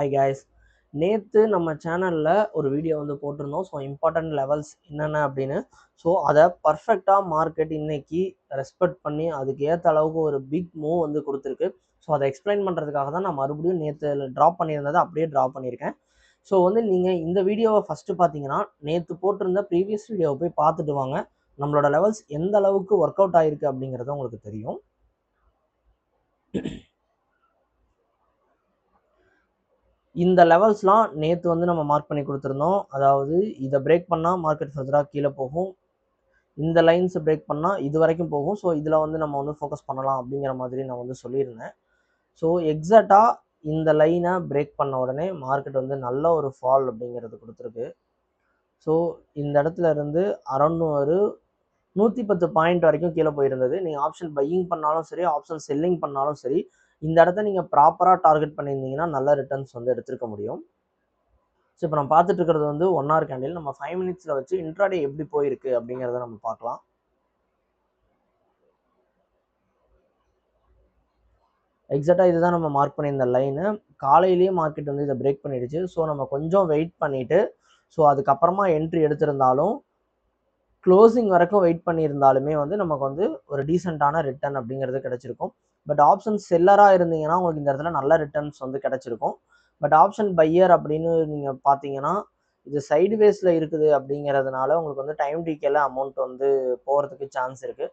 Hi guys, நேற்று நம்ம சேனலில் ஒரு வீடியோ வந்து போட்டிருந்தோம். ஸோ இம்பார்ட்டன்ட் லெவல்ஸ் என்னென்ன அப்படின்னு. ஸோ அதை பர்ஃபெக்டாக மார்க்கெட் இன்னைக்கு ரெஸ்பெக்ட் பண்ணி அதுக்கு ஏற்ற அளவுக்கு ஒரு பிக் மூவ் வந்து கொடுத்துருக்கு. ஸோ அதை எக்ஸ்பிளைன் பண்ணுறதுக்காக தான் நான் மறுபடியும் நேற்று ட்ராப் பண்ணியிருந்ததை அப்படியே ட்ராப் பண்ணியிருக்கேன். ஸோ வந்து நீங்கள் இந்த வீடியோவை ஃபஸ்ட்டு பார்த்தீங்கன்னா நேற்று போட்டிருந்த ப்ரீவியஸ் வீடியோவை போய் பார்த்துட்டு வாங்க. நம்மளோட லெவல்ஸ் எந்த அளவுக்கு ஒர்க் அவுட் ஆகிருக்கு அப்படிங்கிறது உங்களுக்கு தெரியும். இந்த லெவல்ஸ்லாம் நேற்று வந்து நம்ம மார்க் பண்ணி கொடுத்துருந்தோம். அதாவது இதை பிரேக் பண்ணால் மார்க்கெட் ஃபர்தராக கீழே போகும், இந்த லைன்ஸை பிரேக் பண்ணால் இது வரைக்கும் போகும். ஸோ இதில் வந்து நம்ம வந்து ஃபோக்கஸ் பண்ணலாம் அப்படிங்கிற மாதிரி நான் வந்து சொல்லியிருந்தேன். ஸோ எக்ஸாக்டாக இந்த லைனை பிரேக் பண்ண உடனே மார்க்கெட் வந்து நல்ல ஒரு ஃபால் அப்படிங்கிறது கொடுத்துருக்கு. ஸோ இந்த இடத்துல இருந்து அரௌண்ட் ஒரு 110 பாயிண்ட் வரைக்கும் கீழே போயிருந்தது. நீங்கள் ஆப்ஷன் பையிங் பண்ணாலும் சரி, ஆப்ஷன் செல்லிங் பண்ணாலும் சரி, இந்த இடத்த நீங்கள் ப்ராப்பராக டார்கெட் பண்ணியிருந்தீங்கன்னா நல்ல ரிட்டர்ன்ஸ் வந்து எடுத்துருக்க முடியும். ஸோ இப்போ நம்ம பார்த்துட்டு இருக்கிறது வந்து 1 hour கேண்டில். நம்ம 5 minutesல வச்சு இன்ட்ராடே எப்படி போயிருக்கு அப்படிங்கிறத நம்ம பார்க்கலாம். எக்ஸாக்டாக இதுதான் நம்ம மார்க் பண்ணியிருந்த லைனு. காலையிலேயே மார்க்கெட் வந்து இதை பிரேக் பண்ணிடுச்சு. ஸோ நம்ம கொஞ்சம் வெயிட் பண்ணிவிட்டு ஸோ அதுக்கப்புறமா என்ட்ரி எடுத்திருந்தாலும் க்ளோசிங் வரைக்கும் வெயிட் பண்ணியிருந்தாலுமே வந்து நமக்கு வந்து ஒரு டீசெண்டான ரிட்டர்ன் அப்படிங்கிறது கிடைச்சிருக்கும். பட் ஆப்ஷன் செல்லராக இருந்தீங்கன்னா உங்களுக்கு இந்த இடத்துல நல்ல ரிட்டர்ன்ஸ் வந்து கிடைச்சிருக்கும். பட் ஆப்ஷன் பையர் அப்படின்னு நீங்கள் பார்த்தீங்கன்னா இது சைடுவேஸில் இருக்குது அப்படிங்கிறதுனால உங்களுக்கு வந்து டைம் டிகேல அமௌண்ட் வந்து போகிறதுக்கு சான்ஸ் இருக்குது.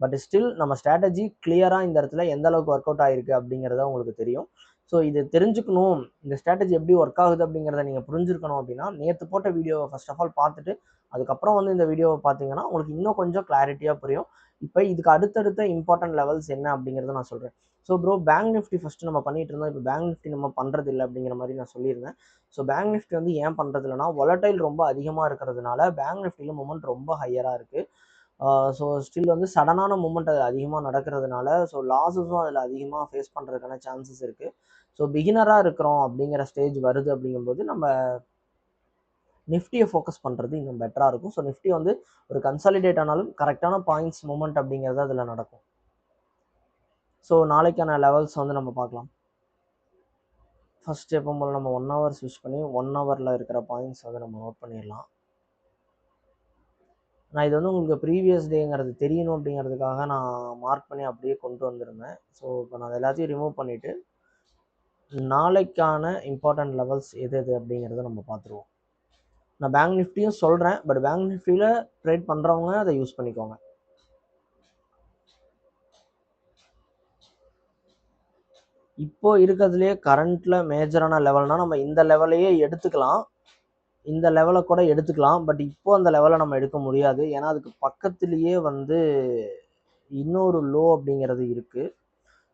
பட் ஸ்டில் நம்ம ஸ்ட்ராட்டஜி கிளியராக இந்த இடத்துல எந்த அளவுக்கு ஒர்க் அவுட் ஆகிருக்கு அப்படிங்கிறத உங்களுக்கு தெரியும். ஸோ இது தெரிஞ்சுக்கணும், இந்த ஸ்ட்ராட்டஜி எப்படி ஒர்க் ஆகுது அப்படிங்கிறத நீங்கள் புரிஞ்சுக்கணும் அப்படின்னா நேற்று போட்ட வீடியோவை ஃபர்ஸ்ட் ஆஃப் ஆல் பார்த்துட்டு அதுக்கப்புறம் வந்து இந்த வீடியோவை பார்த்தீங்கன்னா உங்களுக்கு இன்னும் கொஞ்சம் கிளாரிட்டியாக புரியும். இப்போ இதுக்கு அடுத்தடுத்த இம்பார்ட்டன்ட் லெவல்ஸ் என்ன அப்படிங்கிறத நான் சொல்கிறேன். So bro, bank Nifty first நம்ம பண்ணிட்டு இருந்தோம். இப்போ பேங்க் நிஃப்டி நம்ம பண்ணுறது இல்லை அப்படிங்கிற மாதிரி நான் சொல்லியிருந்தேன். ஸோ பேங்க் நிஃப்டி வந்து ஏன் பண்ணுறது இல்லைனா வொலடைல் ரொம்ப அதிகமாக இருக்கிறதுனால பேங்க் நிஃப்டியில் மூமெண்ட் ரொம்ப ஹையராக இருக்குது. ஸோ ஸ்டில் வந்து சடனான மூமெண்ட் அது அதிகமாக நடக்கிறதுனால ஸோ லாஸஸும் அதில் அதிகமாக ஃபேஸ் பண்ணுறதுக்கான சான்சஸ் இருக்குது. ஸோ பிகினராக இருக்கிறோம் அப்படிங்கிற ஸ்டேஜ் வருது அப்படிங்கும்போது நம்ம நிஃப்டியை ஃபோக்கஸ் பண்ணுறது இன்னும் பெட்டராக இருக்கும். ஸோ நிஃப்டி வந்து ஒரு கன்சாலிடேட் ஆனாலும் கரெக்டான பாயிண்ட்ஸ் மூமெண்ட் அப்படிங்கிறது அதில் நடக்கும். ஸோ நாளைக்கான லெவல்ஸ் வந்து நம்ம பார்க்கலாம். ஃபர்ஸ்ட் எப்போ போல் நம்ம 1 hour ஸ்விட்ச் பண்ணி 1 hourல இருக்கிற பாயிண்ட்ஸ் வந்து நம்ம நோட் பண்ணிடலாம். நான் இது வந்து உங்களுக்கு ப்ரீவியஸ் டேங்கிறது தெரியணும் அப்படிங்கிறதுக்காக நான் மார்க் பண்ணி அப்படியே கொண்டு வந்திருந்தேன். ஸோ இப்போ நான் எல்லாத்தையும் ரிமூவ் பண்ணிவிட்டு நாளைக்கான இம்பார்ட்டன்ட் லெவல்ஸ் எது எது அப்படிங்கிறத நம்ம பார்த்துருவோம். நான் பேங்க் நிஃப்டியும் சொல்கிறேன், பட் பேங்க் நிஃப்டியில் ட்ரேட் பண்ணுறவங்க அதை யூஸ் பண்ணிக்கோங்க. இப்போ இருக்கிறதுலே கரண்ட்டில் மேஜரான லெவல்னால் நம்ம இந்த லெவலையே எடுத்துக்கலாம், இந்த லெவலை கூட எடுத்துக்கலாம். பட் இப்போ அந்த லெவலை நம்ம எடுக்க முடியாது. ஏன்னா அதுக்கு பக்கத்துலேயே வந்து இன்னொரு லோ அப்படிங்கிறது இருக்குது.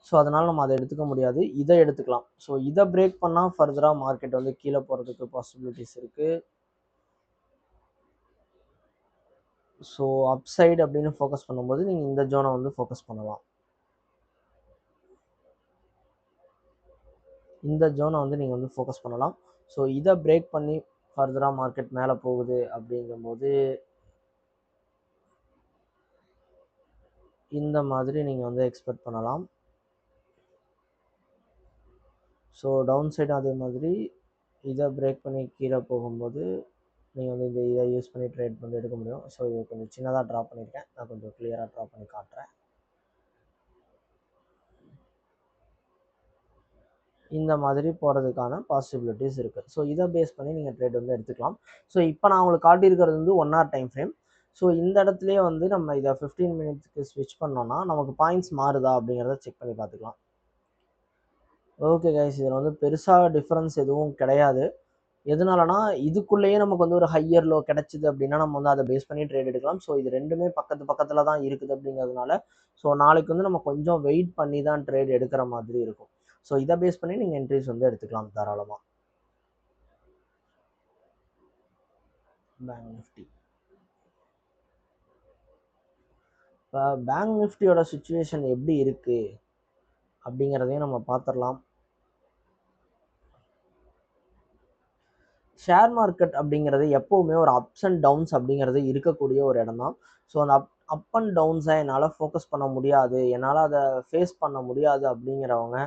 ஸோ அதனால் நம்ம அதை எடுத்துக்க முடியாது, இதை எடுத்துக்கலாம். ஸோ இதை பிரேக் பண்ணால் ஃபர்தராக மார்க்கெட் வந்து கீழே போகிறதுக்கு பாசிபிலிட்டிஸ் இருக்குது. ஸோ அப்சைடு அப்படின்னு ஃபோக்கஸ் பண்ணும்போது நீங்கள் இந்த ஜோனை வந்து ஃபோக்கஸ் பண்ணலாம். இந்த ஜோனை வந்து நீங்கள் வந்து ஃபோக்கஸ் பண்ணலாம். ஸோ இதை பிரேக் பண்ணி ஃபர்தராக மார்க்கெட் மேலே போகுது அப்படிங்கும்போது இந்த மாதிரி நீங்கள் வந்து எக்ஸ்பெக்ட் பண்ணலாம். ஸோ டவுன் சைடும் அதே மாதிரி இதை பிரேக் பண்ணி கீழே போகும்போது நீங்கள் வந்து இதை யூஸ் பண்ணி ட்ரேட் வந்து எடுக்க முடியும். ஸோ இது கொஞ்சம் சின்னதாக ட்ரா பண்ணியிருக்கேன், நான் கொஞ்சம் கிளியராக ட்ரா பண்ணி காட்டுறேன். இந்த மாதிரி போகிறதுக்கான பாசிபிலிட்டிஸ் இருக்குது. ஸோ இதை பேஸ் பண்ணி நீங்கள் ட்ரேட் வந்து எடுத்துக்கலாம். ஸோ இப்போ நான் உங்களுக்கு காட்டியிருக்கிறது வந்து 1 hour டைம் ஃப்ரேம். ஸோ இந்த இடத்துலேயே வந்து நம்ம இதை 15 minutesக்கு ஸ்விட்ச் பண்ணோன்னா நமக்கு பாயிண்ட்ஸ் மாறுதா அப்படிங்கிறத செக் பண்ணி பார்த்துக்கலாம். ஓகே கைஸ், இதில் வந்து பெருசாக டிஃப்ரென்ஸ் எதுவும் கிடையாது. எதனாலனா இதுக்குள்ளேயே நமக்கு வந்து ஒரு ஹையர் லோ கிடைச்சிது அப்படின்னா நம்ம வந்து அதை பேஸ் பண்ணி ட்ரேட் எடுக்கலாம். ஸோ இது ரெண்டுமே பக்கத்தில் தான் இருக்குது அப்படிங்கிறதுனால ஸோ நாளைக்கு வந்து நம்ம கொஞ்சம் வெயிட் பண்ணி தான் ட்ரேட் எடுக்கிற மாதிரி இருக்கும். ஸோ இதை பேஸ் பண்ணி நீங்கள் என்ட்ரிஸ் வந்து எடுத்துக்கலாம் தாராளமாக. பேங்க் நிஃப்டி, இப்போ பேங்க் நிஃப்டியோட சுச்சுவேஷன் எப்படி இருக்குது அப்படிங்கிறதையும் நம்ம பார்த்துடலாம். ஷேர் மார்க்கெட் அப்படிங்கிறது எப்போவுமே ஒரு அப்ஸ் அண்ட் டவுன்ஸ் அப்படிங்கிறது இருக்கக்கூடிய ஒரு இடம் தான். ஸோ அந்த அப் அண்ட் டவுன்ஸை என்னால் ஃபோக்கஸ் பண்ண முடியாது, என்னால் அதை ஃபேஸ் பண்ண முடியாது அப்படிங்கிறவங்க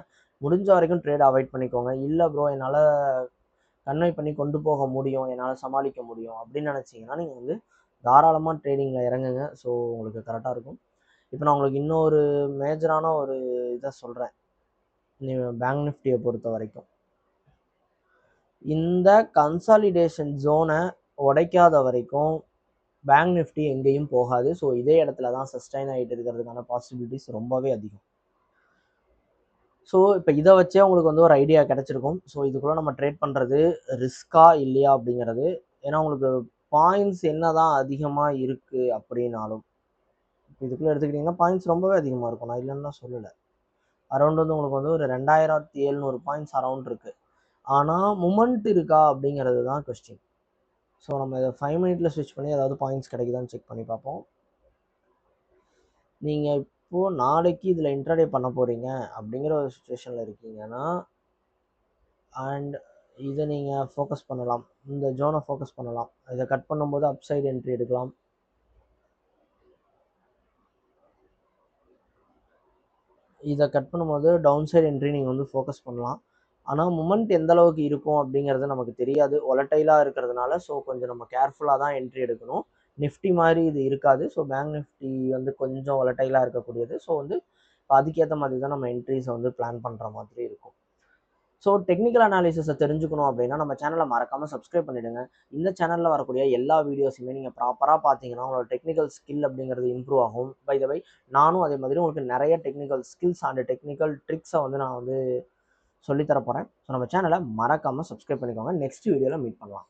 முடிஞ்ச வரைக்கும் ட்ரேட் அவாய்ட் பண்ணிக்கோங்க. இல்லை ப்ரோ என்னால் கன்வே பண்ணி கொண்டு போக முடியும், என்னால் சமாளிக்க முடியும் அப்படின்னு நினச்சிங்கன்னா நீங்கள் வந்து தாராளமாக ட்ரேடிங்கில் இறங்குங்க. ஸோ உங்களுக்கு கரெக்டாக இருக்கும். இப்போ நான் உங்களுக்கு இன்னொரு மேஜரான ஒரு இதை சொல்கிறேன். பேங்க் நிஃப்டியை பொறுத்த வரைக்கும் இந்த கன்சாலிடேஷன் ஜோனை உடைக்காத வரைக்கும் பேங்க் நிஃப்டி எங்கேயும் போகாது. ஸோ இதே இடத்துல தான் சஸ்டைன் ஆகிட்டு இருக்கிறதுக்கான பாசிபிலிட்டிஸ் ரொம்பவே அதிகம். ஸோ இப்போ இதை வச்சே உங்களுக்கு வந்து ஒரு ஐடியா கிடச்சிருக்கும். ஸோ இதுக்குள்ளே நம்ம ட்ரேட் பண்ணுறது ரிஸ்கா இல்லையா அப்படிங்கிறது. ஏன்னா உங்களுக்கு பாயிண்ட்ஸ் என்ன தான் அதிகமாக இருக்குது அப்படின்னாலும் இதுக்குள்ளே எடுத்துக்கிட்டிங்கன்னா பாயிண்ட்ஸ் ரொம்பவே அதிகமாக இருக்கும். நான் இல்லைன்னு தான் சொல்லலை. அரௌண்ட் வந்து உங்களுக்கு வந்து ஒரு 2700 பாயிண்ட்ஸ் அரௌண்ட் இருக்குது. ஆனால் மூமெண்ட் இருக்கா அப்படிங்கிறது தான் கொஸ்டின். ஸோ நம்ம இதை 5 மினிட்ல ஸ்விட்ச் பண்ணி ஏதாவது பாயிண்ட்ஸ் கிடைக்குதான்னு செக் பண்ணி பார்ப்போம். நீங்கள் இப்போது நாளைக்கு இதில் இன்ட்ராடே பண்ண போகிறீங்க அப்படிங்கிற ஒரு சுச்சுவேஷனில் இருக்கீங்கன்னா அண்ட் இதை நீங்கள் ஃபோக்கஸ் பண்ணலாம். இந்த ஜோனை ஃபோக்கஸ் பண்ணலாம். இதை கட் பண்ணும்போது அப் சைடு என்ட்ரி எடுக்கலாம். இதை கட் பண்ணும்போது டவுன் சைடு என்ட்ரி நீங்கள் வந்து ஃபோக்கஸ் பண்ணலாம். ஆனால் மூமெண்ட் எந்த அளவுக்கு இருக்கும் அப்படிங்கிறது நமக்கு தெரியாது, ஒலட்டைலாக இருக்கிறதுனால. ஸோ கொஞ்சம் நம்ம கேர்ஃபுல்லாக தான் என்ட்ரி எடுக்கணும். நிஃப்டி மாதிரி இது இருக்காது. ஸோ பேங்க் நிஃப்டி வந்து கொஞ்சம் ஒலட்டைலாக இருக்கக்கூடியது. ஸோ வந்து அதுக்கேற்ற மாதிரி தான் நம்ம என்ட்ரிஸை வந்து பிளான் பண்ணுற மாதிரி இருக்கும். ஸோ டெக்னிக்கல் அனாலிசிஸை தெரிஞ்சுக்கணும் அப்படின்னா நம்ம சேனலை மறக்காமல் சப்ஸ்கிரைப் பண்ணிவிடுங்க. இந்த சேனலில் வரக்கூடிய எல்லா வீடியோஸுமே நீங்கள் ப்ராப்பராக பார்த்தீங்கன்னா உங்களோட டெக்னிக்கல் ஸ்கில் அப்படிங்கிறது இம்ப்ரூவ் ஆகும். பை த வை நானும் அதே மாதிரி உங்களுக்கு நிறைய டெக்னிக்கல் ஸ்கில்ஸ் அண்ட் டெக்னிக்கல் ட்ரிக்ஸை வந்து நான் வந்து சொல்லித்தர போகிறேன். ஸோ நம்ம சேனலை மறக்காமல் சப்ஸ்கிரைப் பண்ணிக்கோங்க. நெக்ஸ்ட் வீடியோவில் மீட் பண்ணலாம்.